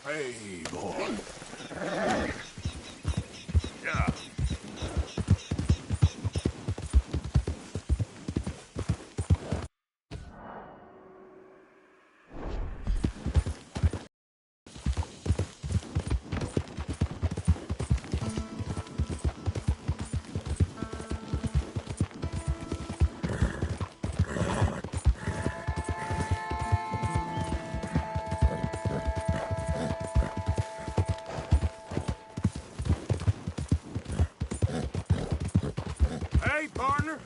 Hey, boy. Yeah. Hey, partner.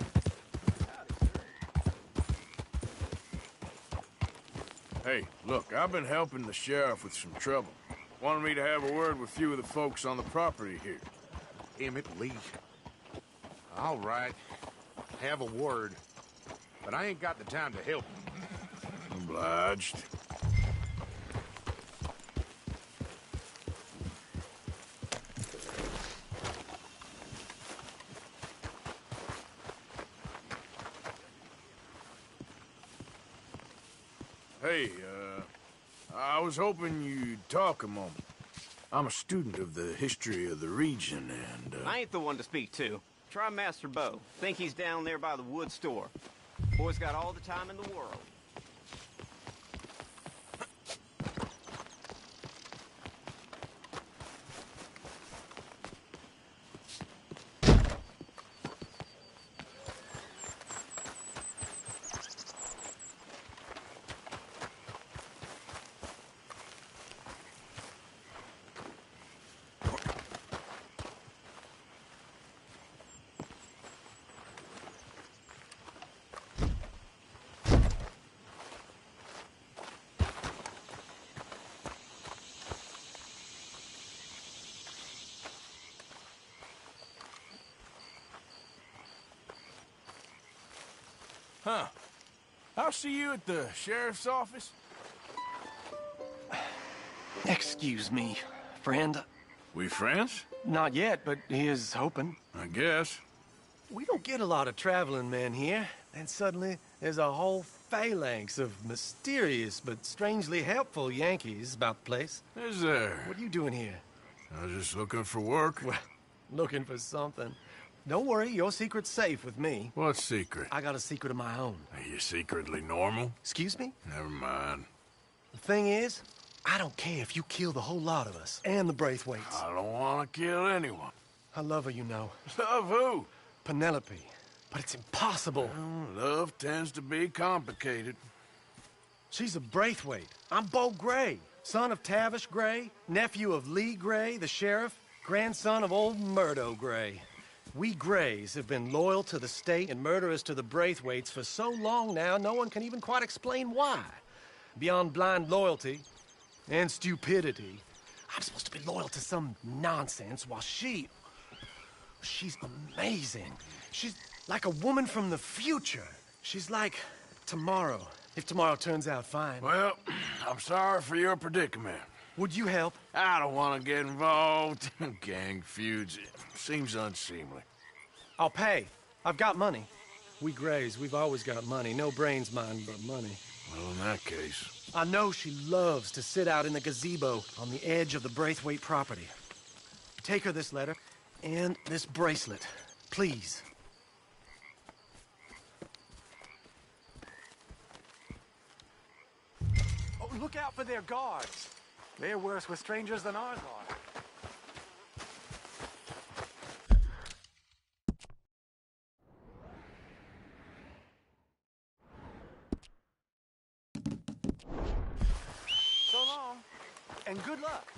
Hey, look, I've been helping the sheriff with some trouble. Wanted me to have a word with a few of the folks on the property here. Emmett Lee. All right. Have a word. But I ain't got the time to help you. Obliged. Hey, I was hoping you'd talk a moment. I'm a student of the history of the region, and, I ain't the one to speak to. Try Master Bo. Think he's down there by the wood store. Boy's got all the time in the world. Huh. I'll see you at the sheriff's office. Excuse me, friend. We friends? Not yet, but he is hoping. I guess. We don't get a lot of traveling men here, and suddenly there's a whole phalanx of mysterious but strangely helpful Yankees about the place. Is there? What are you doing here? I was just looking for work. Well, looking for something. Don't worry, your secret's safe with me. What secret? I got a secret of my own. Are you secretly normal? Excuse me? Never mind. The thing is, I don't care if you kill the whole lot of us, and the Braithwaites. I don't want to kill anyone. I love her, you know. Love who? Penelope. But it's impossible. Well, love tends to be complicated. She's a Braithwaite. I'm Bo Gray, son of Tavish Gray, nephew of Lee Gray, the sheriff, grandson of old Murdo Gray. We Grays have been loyal to the state and murderous to the Braithwaites for so long now, no one can even quite explain why. Beyond blind loyalty and stupidity, I'm supposed to be loyal to some nonsense while she's amazing. She's like a woman from the future. She's like tomorrow, if tomorrow turns out fine. Well, I'm sorry for your predicament. Would you help? I don't want to get involved in gang feuds. It seems unseemly. I'll pay. I've got money. We Grays, we've always got money. No brains, mind, but money. Well, in that case... I know she loves to sit out in the gazebo on the edge of the Braithwaite property. Take her this letter and this bracelet, please. Oh, look out for their guards. They're worse with strangers than ours are. So long, and good luck.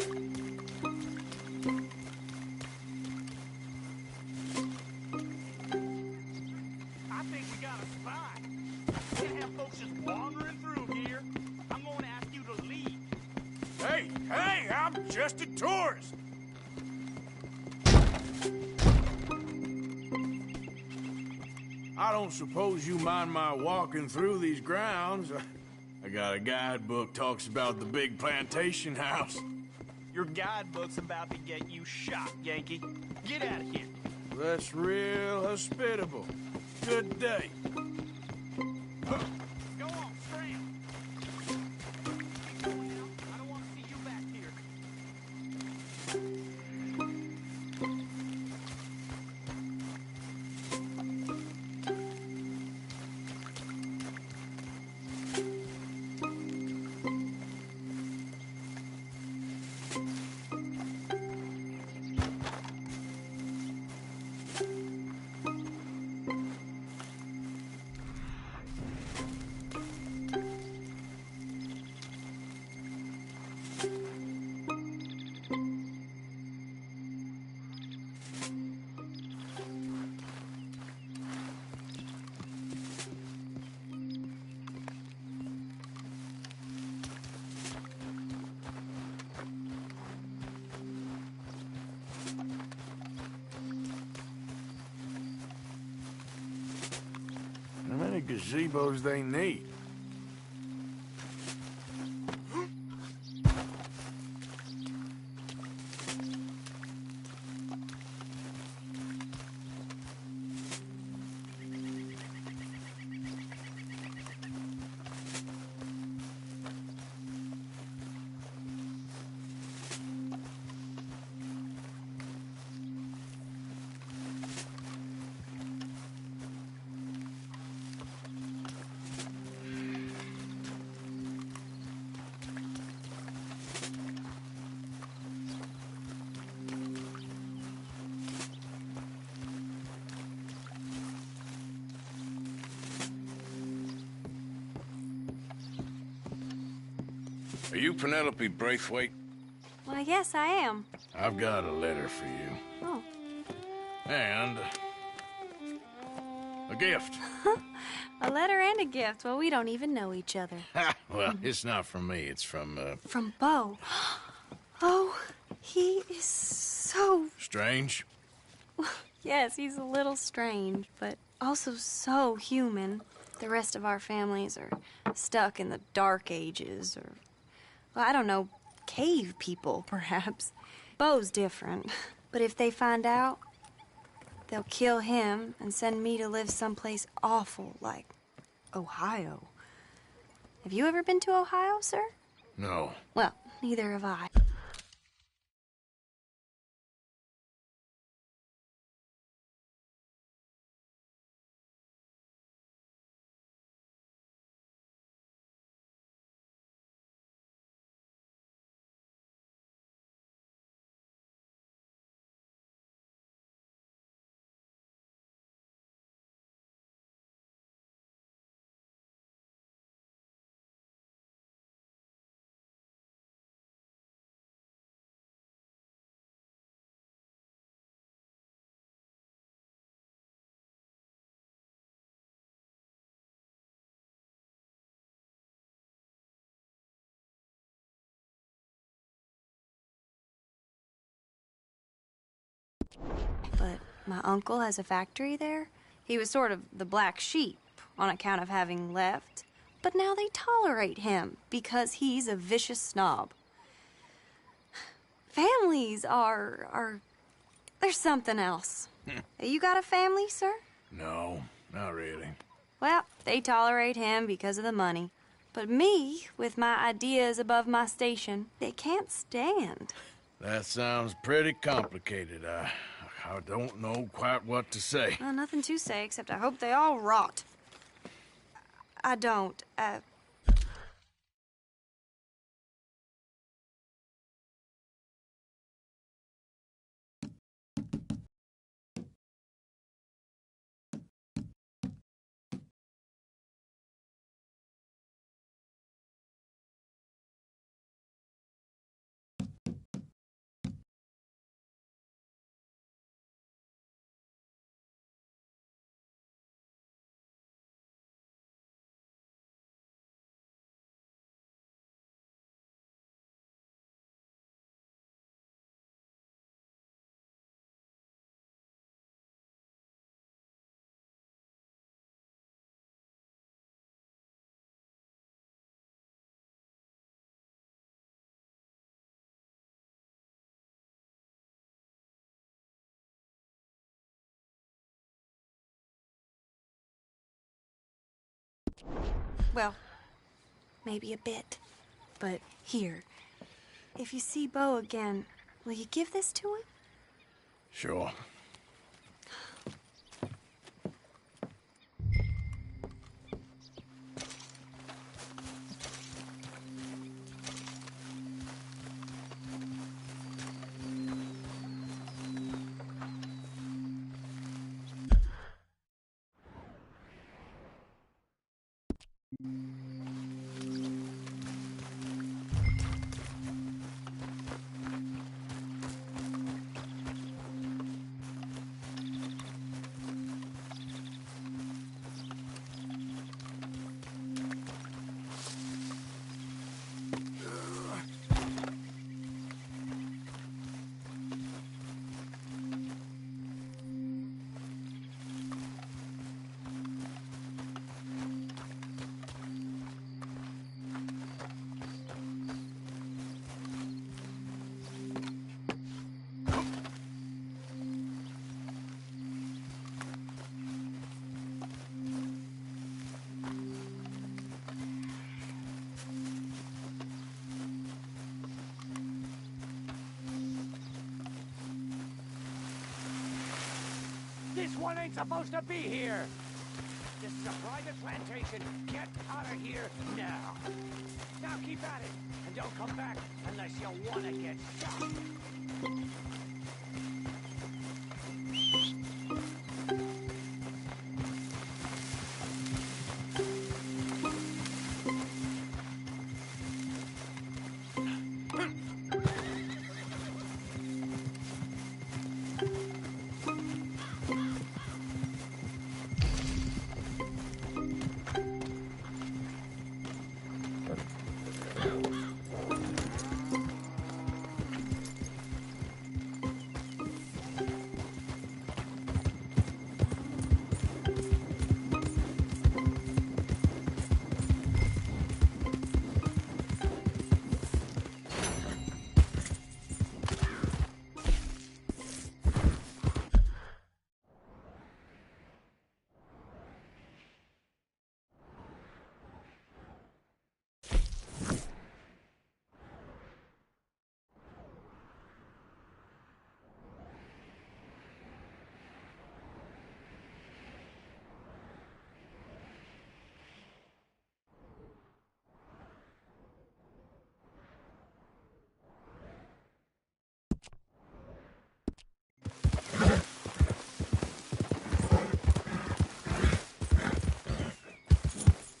I think we got a spot. Can't have folks just wandering through here. I'm going to ask you to leave. Hey, I'm just a tourist. I don't suppose you mind my walking through these grounds. I got a guidebook talks about the big plantation house. Your guidebook's about to get you shot, Yankee. Get out of here. That's real hospitable. Good day. Go on, scram. Keep going now. I don't want to see you back here. How many gazebos they need? Are you Penelope Braithwaite? Why, yes, I am. I've got a letter for you. Oh. And a gift. A letter and a gift. Well, we don't even know each other. Well, it's not from me. It's from, From Bo. Oh, he is so... Strange. Yes, he's a little strange, but also so human. The rest of our families are stuck in the Dark Ages, or, well, I don't know, cave people, perhaps. Bo's different. But if they find out, they'll kill him and send me to live someplace awful like Ohio. Have you ever been to Ohio, sir? No. Well, neither have I. But my uncle has a factory there. He was sort of the black sheep on account of having left. But now they tolerate him because he's a vicious snob. Families there's something else. You got a family, sir? No, not really. Well, they tolerate him because of the money. But me, with my ideas above my station, they can't stand. That sounds pretty complicated. I don't know quite what to say. Well, nothing to say, except I hope they all rot. I don't. Well, maybe a bit. But here, if you see Bo again, will you give this to him? Sure. This one ain't supposed to be here! This is a private plantation. Get out of here now! Now keep at it, and don't come back unless you want to get shot!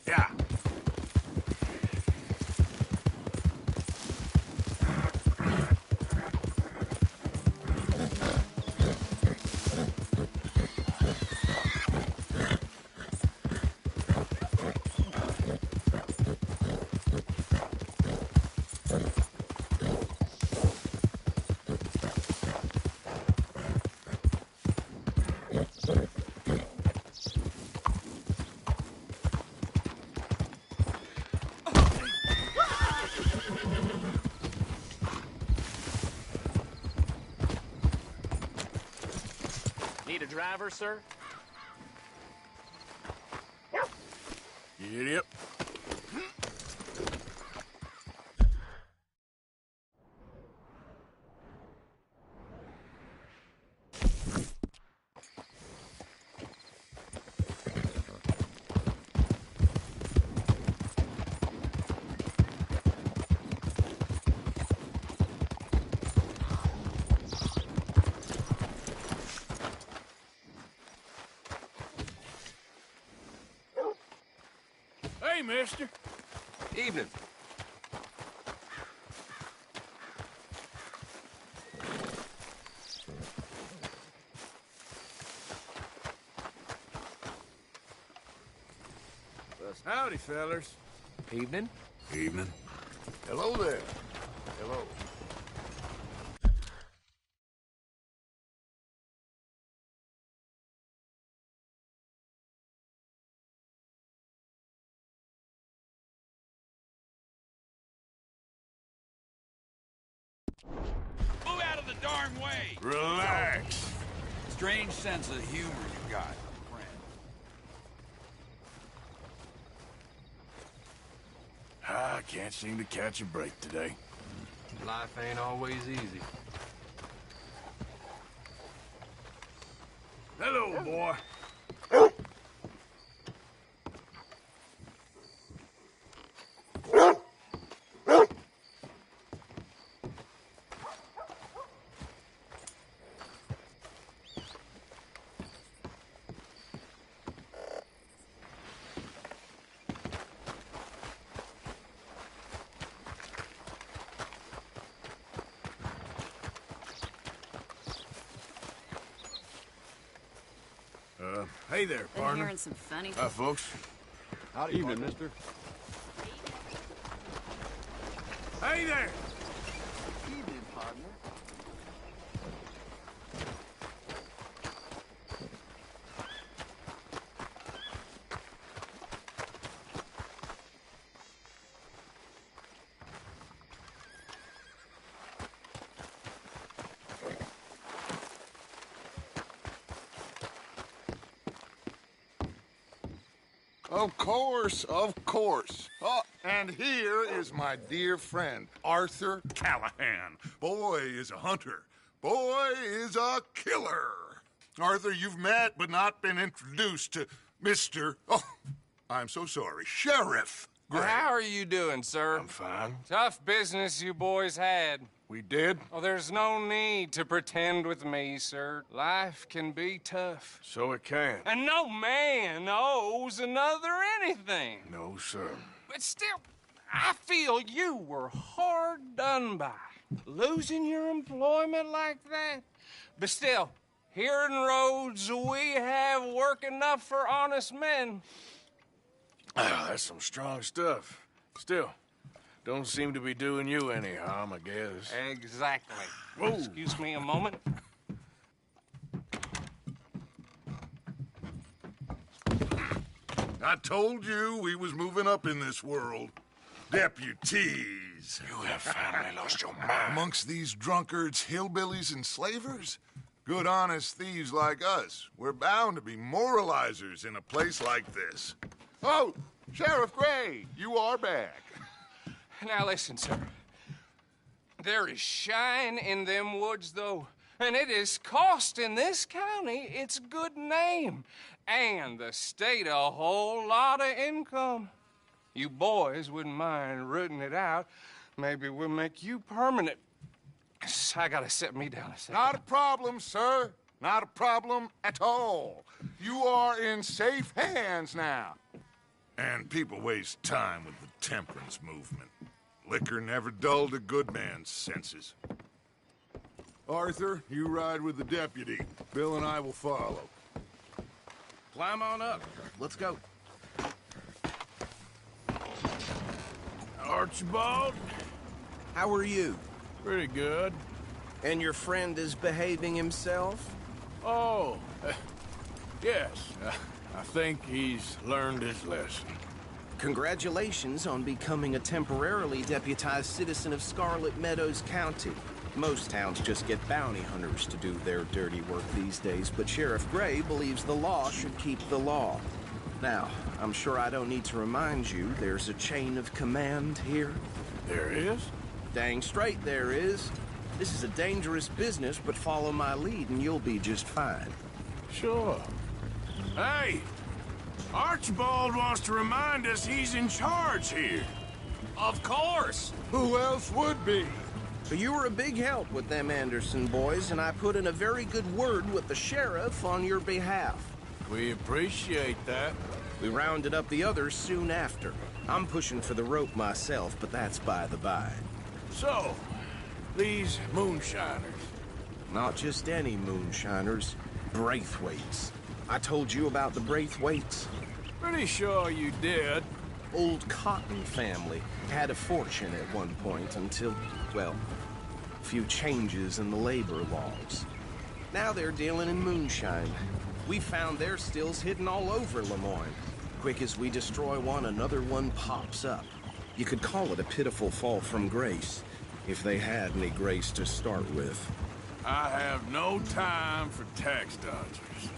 Yeah. Need a driver, sir? Yep. Hey, mister. Evening. Howdy, fellers. Evening. Evening. Hello there. Hello. Move out of the darn way! Relax. Strange sense of humor you got, friend. I can't seem to catch a break today. Life ain't always easy. Hello, boy. Hey there, Been partner. hearing some funny. Hi, folks. Howdy, evening, mister. Hey there! Evening, partner. Of course, of course. Oh, and here is my dear friend, Arthur Callahan. Boy is a hunter. Boy is a killer. Arthur, you've met but not been introduced to Mr. Oh, I'm so sorry, Sheriff Gray. How are you doing, sir? I'm fine. Tough business you boys had. We did? Oh, there's no need to pretend with me, sir. Life can be tough. So it can. And no man owes another anything. No, sir. But still, I feel you were hard done by. Losing your employment like that. But still, here in Rhodes, we have work enough for honest men. Ah, that's some strong stuff. Still, don't seem to be doing you any harm, I guess. Exactly. Whoa. Excuse me a moment. I told you we was moving up in this world. Deputies. You have finally lost your mind. Amongst these drunkards, hillbillies, and slavers? Good, honest thieves like us. We're bound to be moralizers in a place like this. Oh, Sheriff Gray, you are back. Now listen, sir. There is shine in them woods, though, and it is costing this county its good name and the state a whole lot of income. You boys wouldn't mind rooting it out. Maybe we'll make you permanent. I gotta set me down a second. Not a problem, sir. Not a problem at all. You are in safe hands now. And people waste time with the temperance movement. Liquor never dulled a good man's senses. Arthur, you ride with the deputy. Bill and I will follow. Climb on up. Let's go. Archibald? How are you? Pretty good. And your friend is behaving himself? Oh, yes. I think he's learned his lesson. Congratulations on becoming a temporarily deputized citizen of Scarlet Meadows County. Most towns just get bounty hunters to do their dirty work these days, but Sheriff Gray believes the law should keep the law. Now, I'm sure I don't need to remind you there's a chain of command here. There is? Dang straight there is. This is a dangerous business, but follow my lead and you'll be just fine. Sure. Hey! Archibald wants to remind us he's in charge here. Of course! Who else would be? You were a big help with them Anderson boys, and I put in a very good word with the sheriff on your behalf. We appreciate that. We rounded up the others soon after. I'm pushing for the rope myself, but that's by the by. So, these moonshiners. Not just any moonshiners, Braithwaites. I told you about the Braithwaites. Pretty sure you did. Old Cotton family had a fortune at one point until, well, a few changes in the labor laws. Now they're dealing in moonshine. We found their stills hidden all over Lemoyne. Quick as we destroy one, another one pops up. You could call it a pitiful fall from grace, if they had any grace to start with. I have no time for tax dodgers.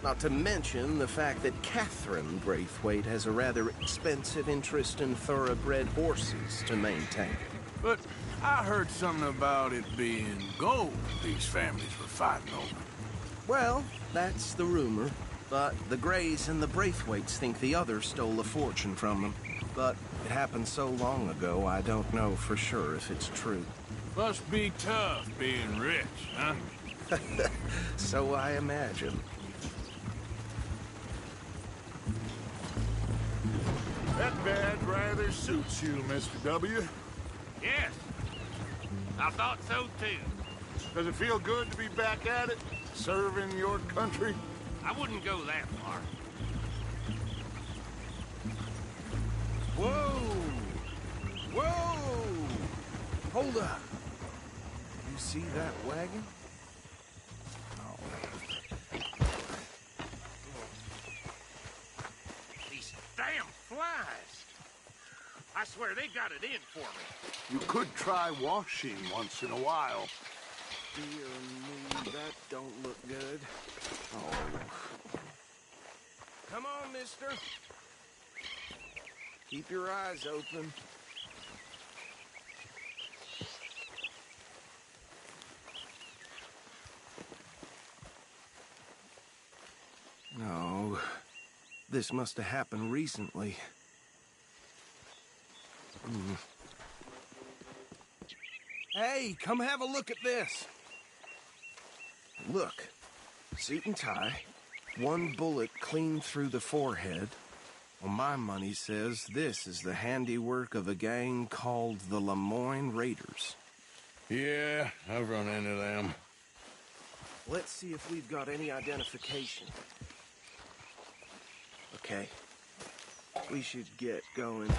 Not to mention the fact that Catherine Braithwaite has a rather expensive interest in thoroughbred horses to maintain. But I heard something about it being gold these families were fighting over. Well, that's the rumor. But the Greys and the Braithwaites think the others stole a fortune from them. But it happened so long ago, I don't know for sure if it's true. Must be tough being rich, huh? So I imagine. That badge rather suits you, Mr. W. Yes. I thought so, too. Does it feel good to be back at it, serving your country? I wouldn't go that far. Whoa! Whoa! Hold up. You see that wagon? These damn flies. I swear they got it in for me. You could try washing once in a while. Dear me, that don't look good. Oh. Come on, mister. Keep your eyes open. No. This must have happened recently. Hey, come have a look at this. Look, suit and tie, one bullet clean through the forehead. Well, my money says this is the handiwork of a gang called the Lemoyne Raiders. Yeah, I've run into them. Let's see if we've got any identification. Okay, we should get going.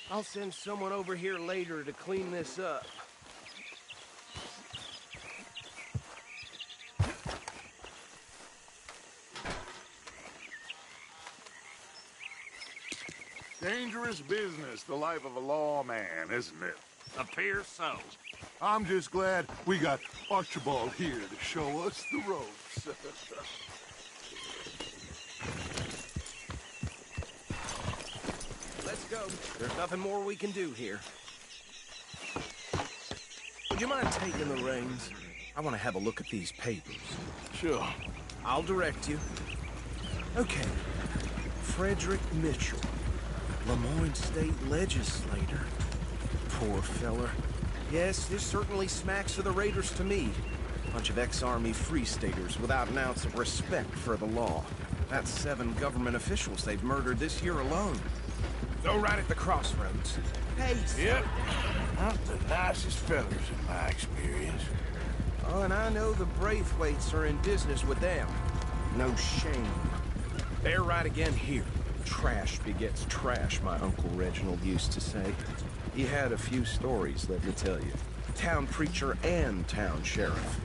I'll send someone over here later to clean this up. Dangerous business, the life of a lawman, isn't it? Appears so. I'm just glad we got Archibald here to show us the ropes. Let's go. There's nothing more we can do here. Would you mind taking the reins? I want to have a look at these papers. Sure. I'll direct you. Okay. Frederick Mitchell, Lemoyne State Legislator. Poor feller. Yes, this certainly smacks of the Raiders to me. Bunch of ex-Army Free Staters without an ounce of respect for the law. That's 7 government officials they've murdered this year alone. Go right at the crossroads. Hey, Yep. Not the nicest fellas in my experience. Oh, and I know the Braithwaites are in business with them. No shame. They're right again here. Trash begets trash, my Uncle Reginald used to say. He had a few stories, let me tell you. Town preacher and town sheriff.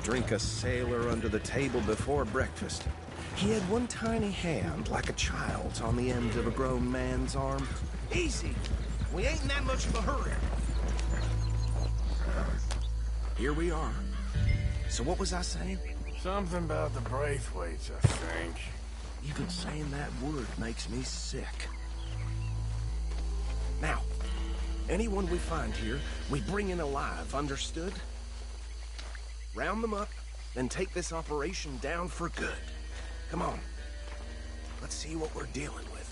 Drink a sailor under the table before breakfast. He had one tiny hand, like a child's, on the end of a grown man's arm. Easy! We ain't in that much of a hurry. Here we are. So what was I saying? Something about the Braithwaites, I think. Even saying that word makes me sick. Now, anyone we find here, we bring in alive, understood? Round them up, then take this operation down for good. Come on. Let's see what we're dealing with.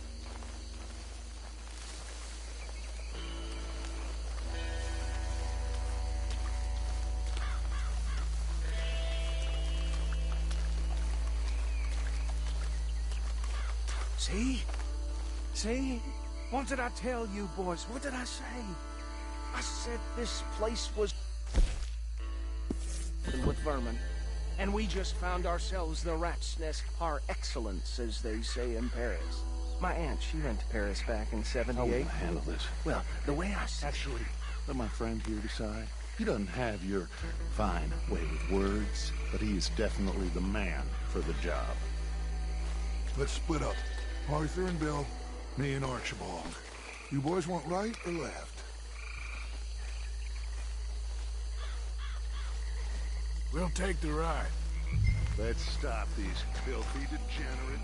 See? See? What did I tell you, boys? What did I say? I said this place was with vermin. And we just found ourselves the rat's nest par excellence, as they say in Paris. My aunt, she went to Paris back in '78. How will you handle this? Well, the way I said... Actually, let my friend here decide. He doesn't have your fine way with words, but he is definitely the man for the job. Let's split up. Arthur and Bill, me and Archibald. You boys want right or left? We'll take the right. Let's stop these filthy, degenerate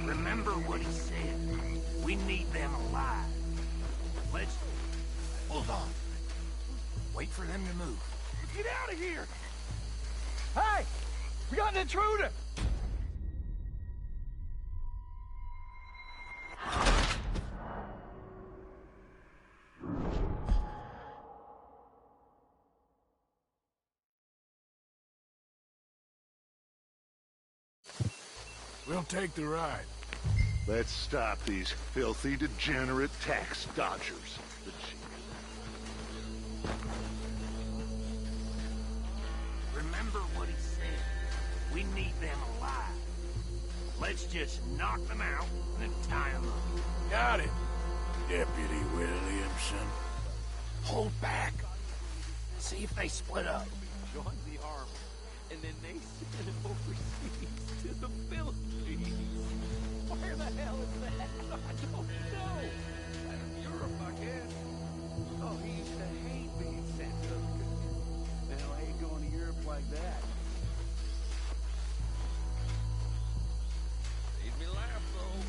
Remember what he said. We need them alive. Let's... Hold on. Wait for them to move. Get out of here! Hey! We got an intruder! We'll take the ride. Let's stop these filthy, degenerate tax dodgers. Remember what he said. We need them alive. Let's just knock them out and tie them up. Got it, Deputy Williamson. Hold back. See if they split up. Join the army, and then they send him overseas to the Philippines. Where the hell is that? I don't know. Europe, I guess. Oh, he used to hate being sent to the country. Hell, I ain't going to Europe like that. Made me laugh, though.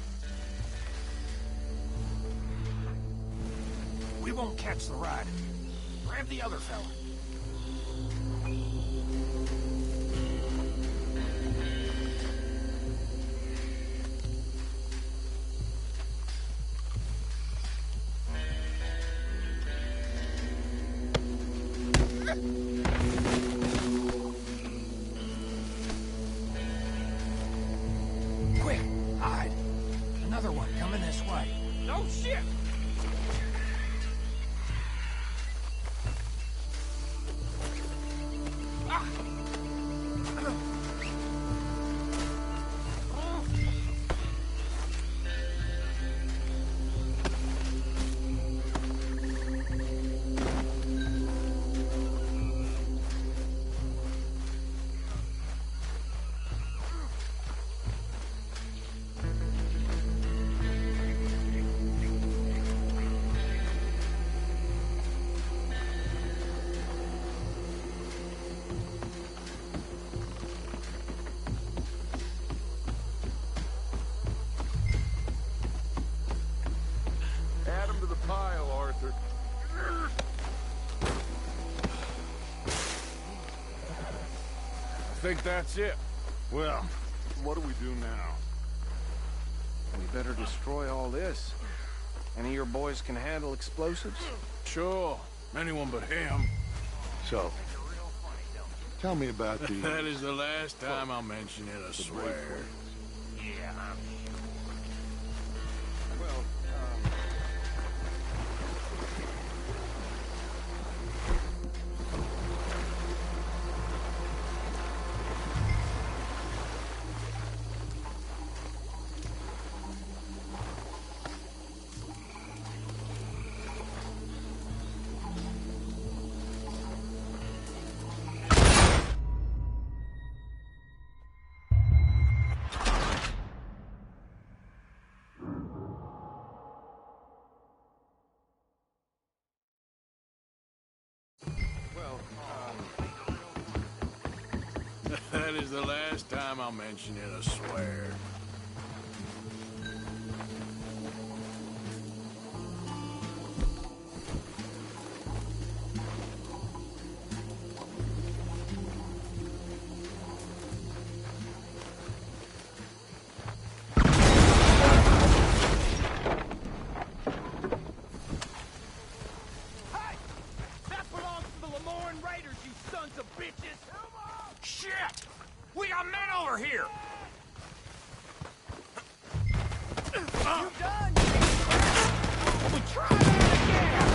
We won't catch the rider. Grab the other fella. Quick, hide. Another one coming this way. No shit! Add him to the pile, Arthur. I think that's it. Well, what do we do now? We better destroy all this. Any of your boys can handle explosives? Sure. Anyone but him. So, tell me about the... That is the last time I'll mention it, I swear. Yeah, Well, That is the last time I'll mention it, I swear. Hey! That belongs to the Lemoran Raiders, you sons of bitches! Shit! We got men over here! You done? We try that again!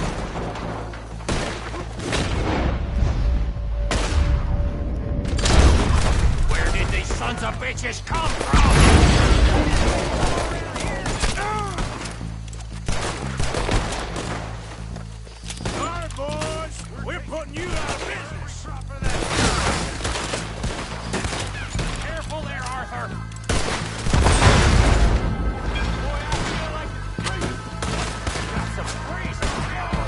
Where did these sons of bitches come from? All right, boys. We're putting you out of business. Careful there, Arthur! Boy, I feel like got some freezing power.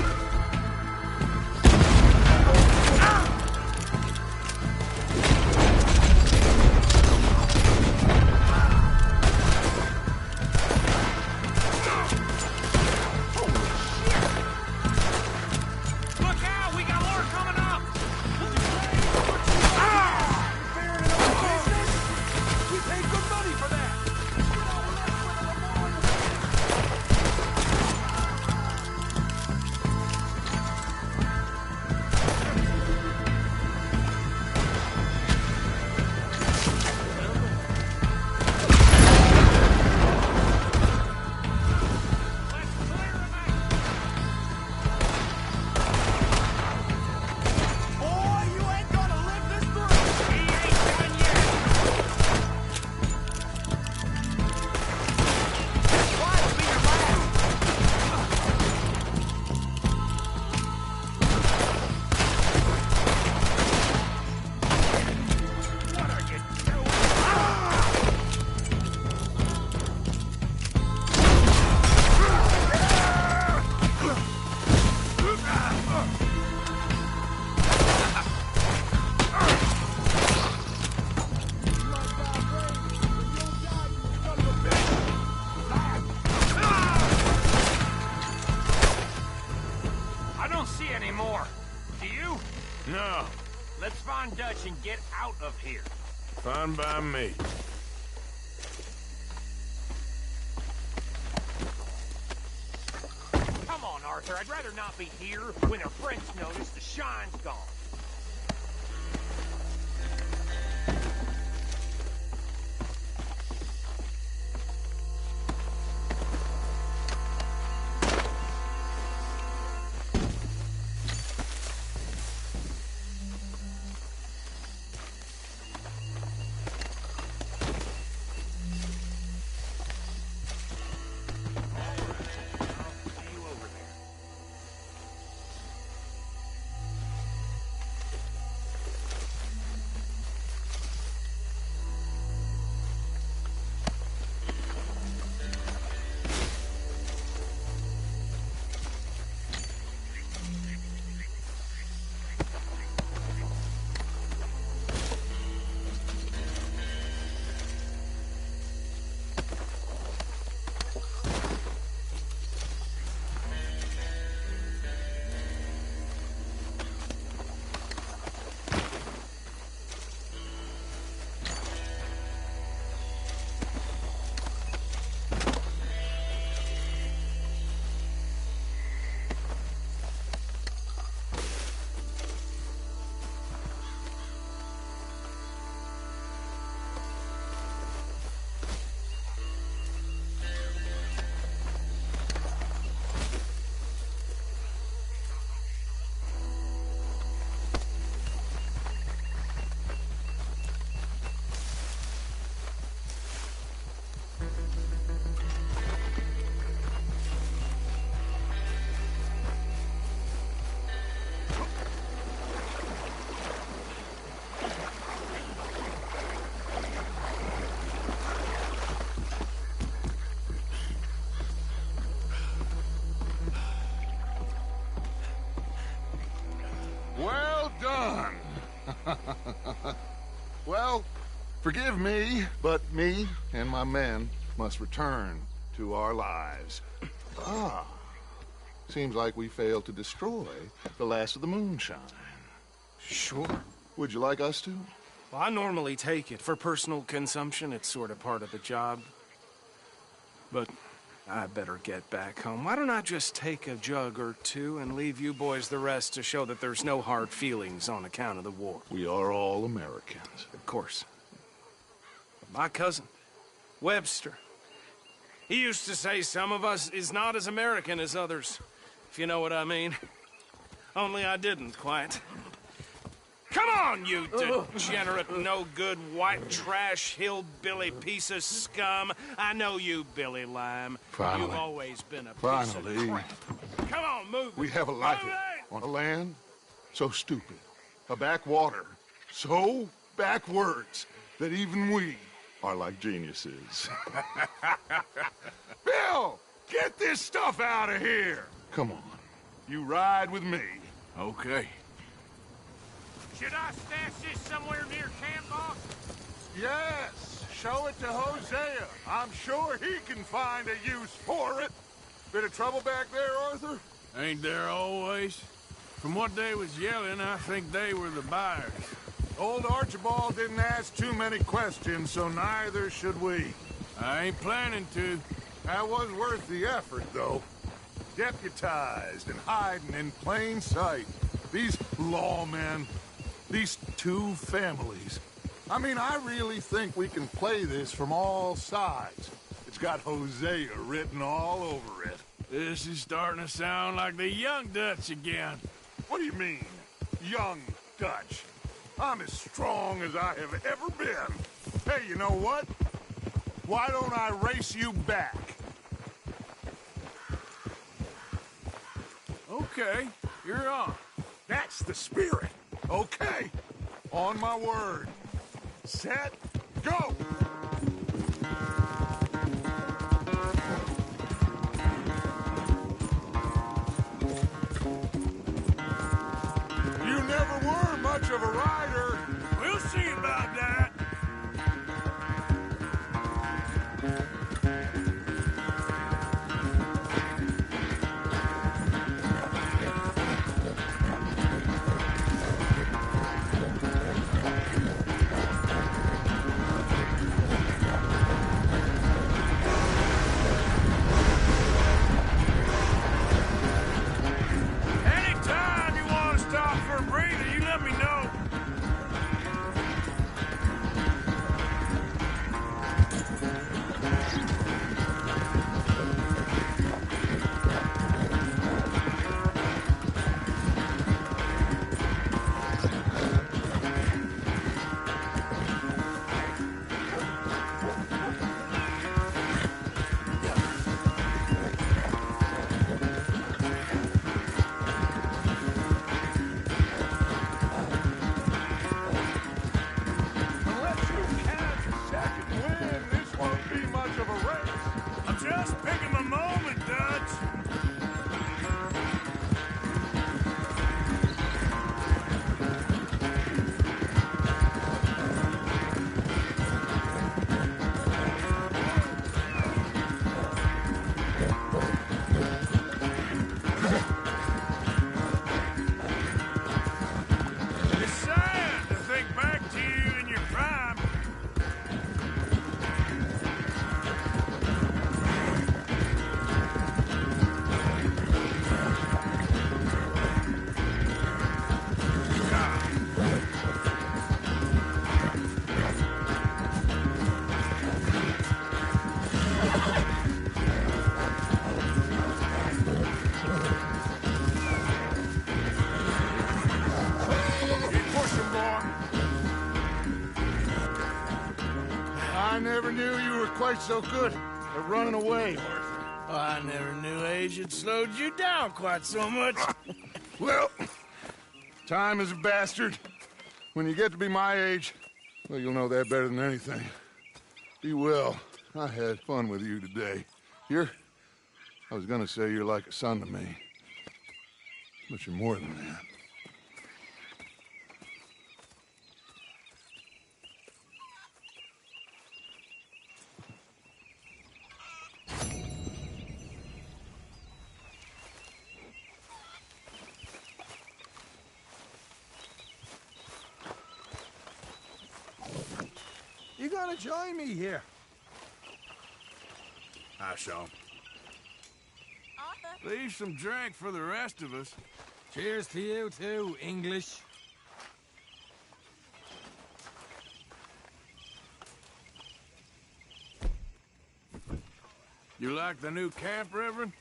No. Let's find Dutch and get out of here. Fine by me. Come on, Arthur. I'd rather not be here when our friends notice the shine's gone. Well done. Well, forgive me, but me and my men must return to our lives. Seems like we failed to destroy the last of the moonshine. Sure. Would you like us to? Well, I normally take it. For personal consumption, it's sort of part of the job. But I better get back home. Why don't I just take a jug or two and leave you boys the rest to show that there's no hard feelings on account of the war? We are all Americans. Of course. My cousin, Webster, he used to say some of us is not as American as others, if you know what I mean. Only I didn't quite. Come on, you degenerate, no-good, white trash, hillbilly piece of scum. I know you, Billy Lime. Finally. You've always been a piece of crap. Come on, move it. We have a life Move it! on a land so stupid, a backwater so backwards that even we are like geniuses. Bill, get this stuff out of here. Come on, you ride with me. Okay. Should I stash this somewhere near camp, boss? Yes, show it to Hosea. I'm sure he can find a use for it. Bit of trouble back there, Arthur? Ain't there always? From what they was yelling, I think they were the buyers. Old Archibald didn't ask too many questions, so neither should we. I ain't planning to. That was worth the effort, though. Deputized and hiding in plain sight. These lawmen, these two families. I mean, I really think we can play this from all sides. It's got Hosea written all over it. This is starting to sound like the young Dutch again. What do you mean, young Dutch? I'm as strong as I have ever been. Hey, you know what? Why don't I race you back? Okay, you're on. That's the spirit. Okay, on my word. Set, go! You never were much of a rider. We'll see about that. fight so good at running away, Arthur? Oh, I never knew age had slowed you down quite so much. Well, time is a bastard. When you get to be my age, well, you'll know that better than anything. Be well. I had fun with you today. I was gonna say you're like a son to me. But you're more than that. You gotta join me here. I shall. Leave some drink for the rest of us. Cheers to you too, English. You like the new camp, Reverend?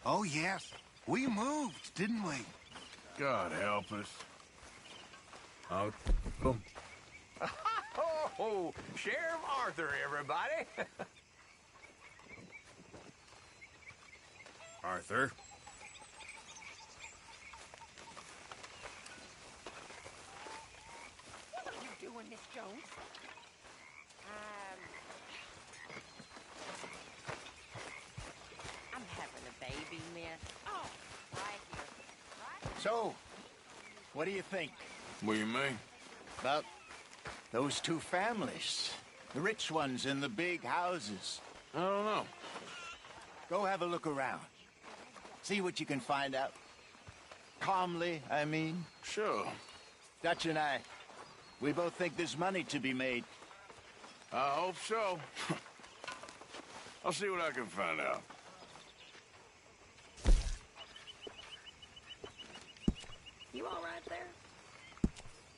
Oh, yes. We moved, didn't we? God help us. Oh, boom. Oh, Sheriff Arthur, everybody. Arthur. What are you doing, Miss Jones? I'm having a baby, miss. Oh, right here. Right? So, what do you think? What do you mean? About those two families. The rich ones in the big houses. I don't know. Go have a look around. See what you can find out. Calmly, I mean. Sure. Dutch and I, we both think there's money to be made. I hope so. I'll see what I can find out. You all right there?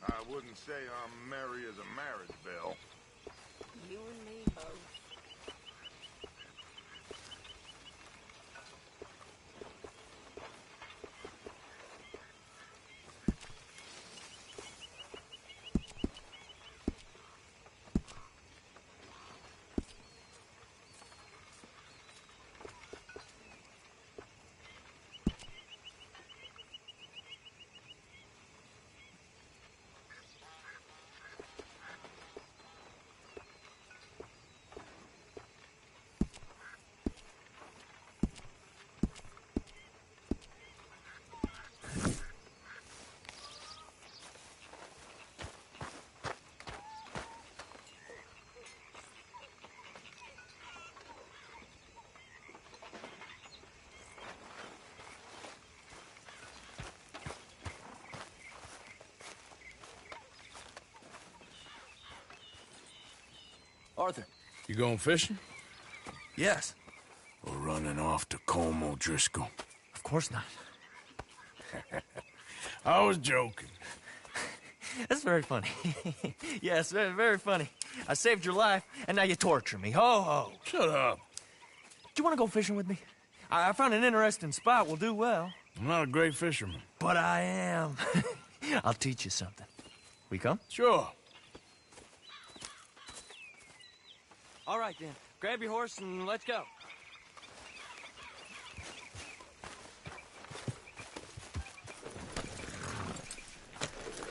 I wouldn't say I'm merry as a marriage bell. You and me both. Arthur. You going fishing? Yes. Or running off to Colm O'Driscoll? Of course not. I was joking. That's very funny. Yes, very, very funny. I saved your life, and now you torture me. Ho, ho. Shut up. Do you want to go fishing with me? I found an interesting spot. We'll do well. I'm not a great fisherman. But I am. I'll teach you something. We come? Sure. All right, then. Grab your horse and let's go.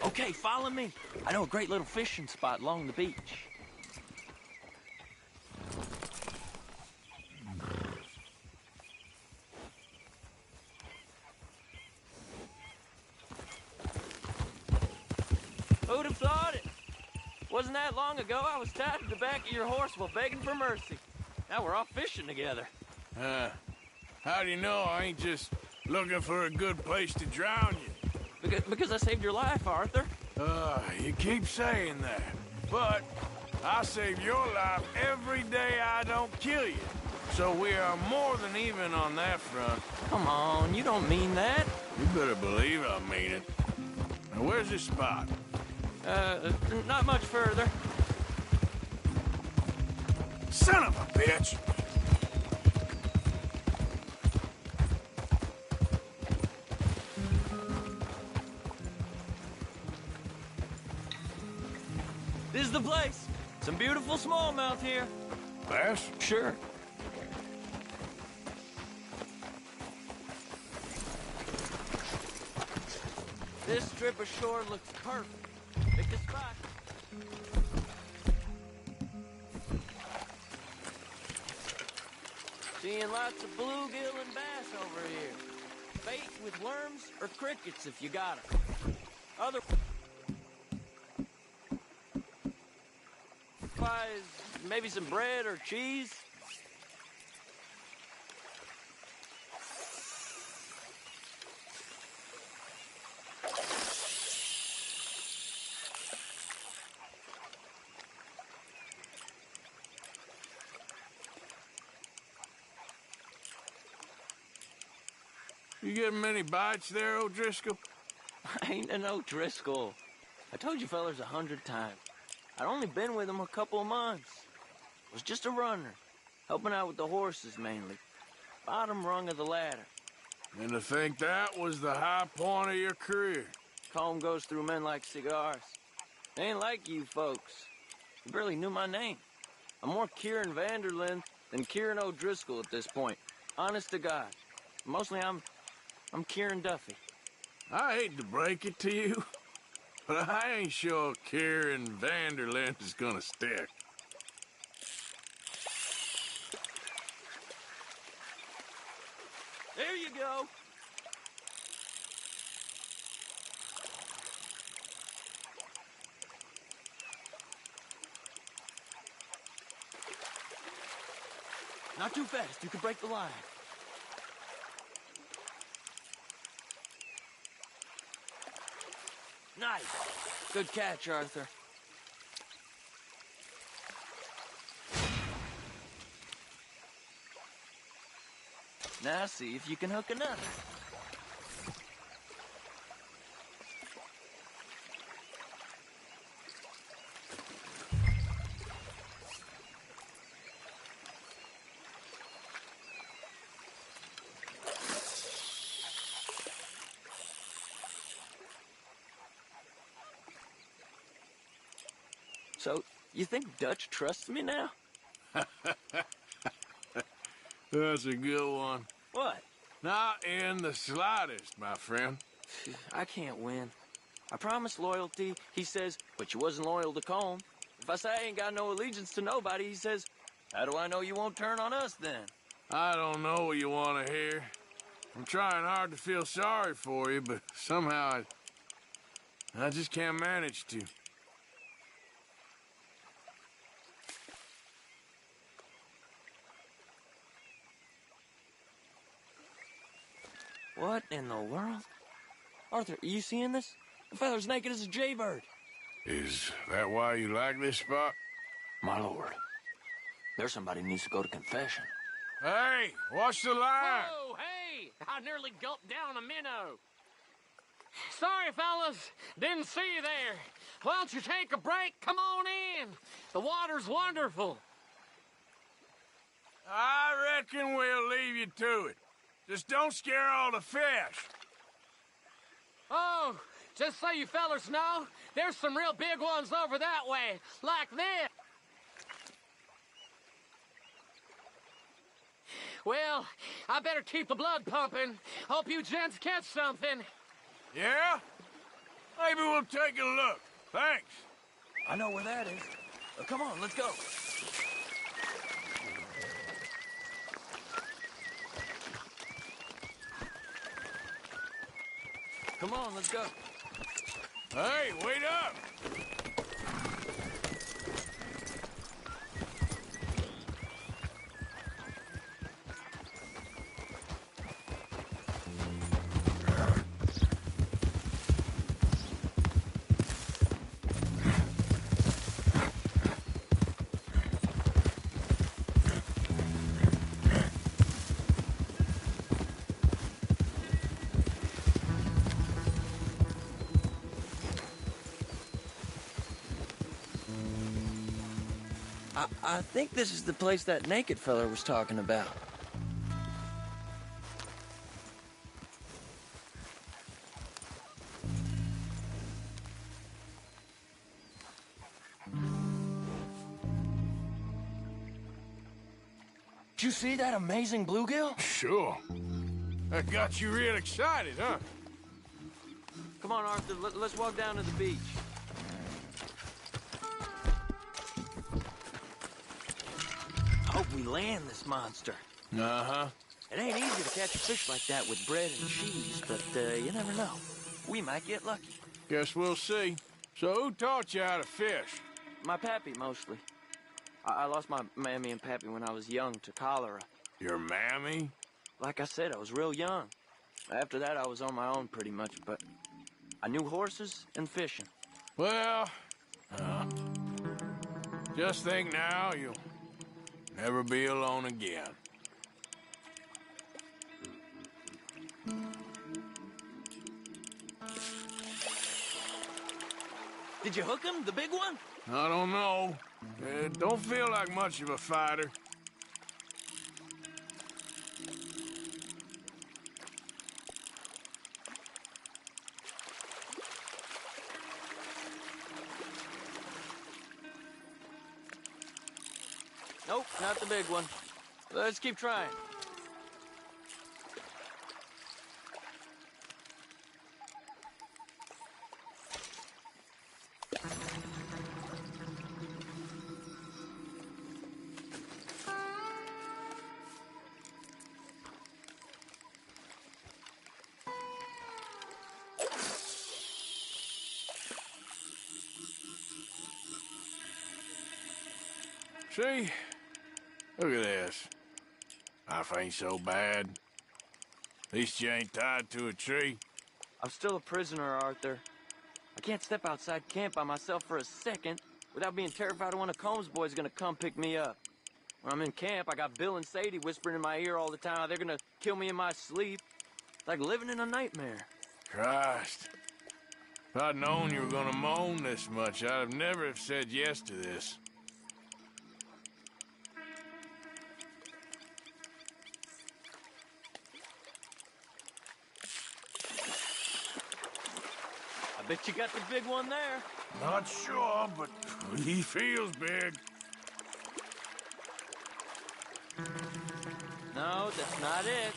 Okay, follow me. I know a great little fishing spot along the beach. Who'd have thought it? Wasn't that long ago I was tied to the back of your horse while begging for mercy. Now we're off fishing together. How do you know I ain't just looking for a good place to drown you? Because I saved your life, Arthur. You keep saying that. But I save your life every day I don't kill you. So we are more than even on that front. Come on, you don't mean that. You better believe I mean it. Now, where's this spot? Not much further. Son of a bitch! This is the place. Some beautiful smallmouth here. Bass? Sure. This strip of shore looks perfect. Pick a spot. Seeing lots of bluegill and bass over here. Bait with worms or crickets if you got 'em. Otherwise, maybe some bread or cheese. You getting many bites there, O'Driscoll? I ain't an O'Driscoll. I told you fellers 100 times. I'd only been with him a couple of months. Was just a runner, helping out with the horses mainly. Bottom rung of the ladder. And to think that was the high point of your career. Comb goes through men like cigars. They ain't like you folks. You barely knew my name. I'm more Kieran Vanderlyn than Kieran O'Driscoll at this point. Honest to God. Mostly I'm Kieran Duffy. I hate to break it to you, but I ain't sure Kieran Vanderlyn is gonna stick. There you go. Not too fast. You could break the line. Nice. Good catch, Arthur. Now see if you can hook another. So, you think Dutch trusts me now? That's a good one. What? Not in the slightest, my friend. I can't win. I promised loyalty, he says, but you wasn't loyal to Combe. If I say I ain't got no allegiance to nobody, he says, how do I know you won't turn on us then? I don't know what you want to hear. I'm trying hard to feel sorry for you, but somehow I just can't manage to. What in the world? Arthur, are you seeing this? The feller's naked as a jaybird. Is that why you like this spot? My lord, there's somebody who needs to go to confession. Hey, watch the line! Whoa, hey! I nearly gulped down a minnow. Sorry, fellas. Didn't see you there. Why don't you take a break? Come on in. The water's wonderful. I reckon we'll leave you to it. Just don't scare all the fish. Oh, just so you fellers know, there's some real big ones over that way, like this. Well, I better keep the blood pumping. Hope you gents catch something. Yeah? Maybe we'll take a look. Thanks. I know where that is. Come on, let's go. Come on, let's go. Hey, wait up! I think this is the place that naked fella was talking about. Did you see that amazing bluegill? Sure. That got you real excited, huh? Come on, Arthur, let's walk down to the beach. Hope we land this monster. Uh-huh. It ain't easy to catch a fish like that with bread and cheese, but you never know. We might get lucky. Guess we'll see. So who taught you how to fish? My pappy, mostly. I lost my mammy and pappy when I was young to cholera. Your mammy? Like I said, I was real young. After that, I was on my own pretty much, but I knew horses and fishing. Well, just think now, you'll never be alone again. Did you hook him, the big one? I don't know. Don't feel like much of a fighter. Nope, not the big one. Let's keep trying. See? Look at this. Life ain't so bad. At least you ain't tied to a tree. I'm still a prisoner, Arthur. I can't step outside camp by myself for a second without being terrified one of Combs' boys gonna come pick me up. When I'm in camp, I got Bill and Sadie whispering in my ear all the time how they're gonna kill me in my sleep. It's like living in a nightmare. Christ. If I'd known you were gonna moan this much, I'd have never have said yes to this. Bet you got the big one there. Not sure, but he feels big. No, that's not it.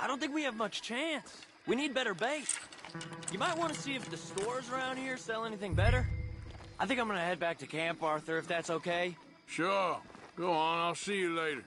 I don't think we have much chance. We need better bait. You might want to see if the stores around here sell anything better. I think I'm gonna head back to camp, Arthur, if that's okay. Sure. Go on, I'll see you later.